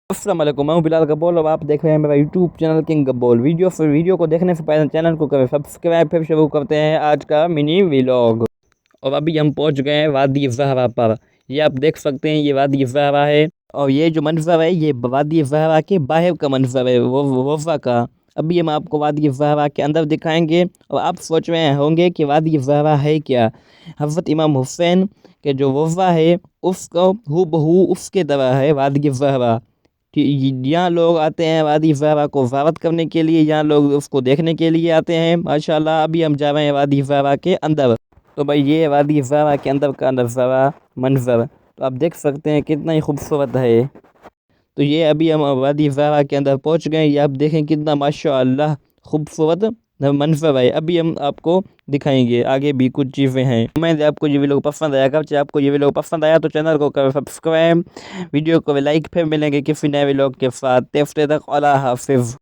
السلام علیکم، میں ہوں بلال گبول اور آپ دیکھ رہے ہیں میرا YouTube channel king Gabol. Video کو دیکھنے سے پہلے چینل کو کریں سبسکرائب۔ پھر شروع کرتے ہیں آج کا منی ویلاگ۔ اور ابھی ہم پہنچ گئے ہیں وادی زہرا پر۔ یہ آپ دیکھ سکتے ہیں، یہ وادی زہرا ہے اور یہ جو منظر ہے یہ وادی زہرا کے باہر کا منظر ہے، وفا کا۔ ابھی ہم آپ کو وادی زہرا کے اندر دکھائیں گے اور آپ سوچ رہے ہوں گے کہ وادی زہرا ہے کیا۔ حضرت امام حسین کے جو وفا ہے اس کو ہو بہو اس کے طرح ہے وادی زہرا۔ یہاں لوگ آتے ہیں وادی زہرا کو زیارت کرنے کے لیے، یہاں لوگ اس کو دیکھنے کے لیے آتے ہیں ماشاءاللہ۔ ابھی ہم جا رہے ہیں وادی زہرا کے اندر۔ تو بھائی یہ وادی زہرا کے اندر کا نظارہ منظر تو آپ دیکھ سکتے ہیں کتنا ہی خوبصورت ہے۔ تو یہ ابھی ہم وادی زہرا کے اندر پہنچ گئے، یہ آپ دیکھیں کتنا ماشاءاللہ خوبصورت منظر ہے۔ ابھی ہم آپ کو دکھائیں گے، آگے بھی کچھ چیزیں ہیں۔ میں آپ کو یہ ویڈیو پسند آیا، اگر آپ کو یہ ویڈیو پسند آیا تو چینل کو کریں سبسکرائب، ویڈیو کو لائک۔ پھر ملیں گے کسی نئے ویلاگ کے ساتھ، تب تک اللہ حافظ۔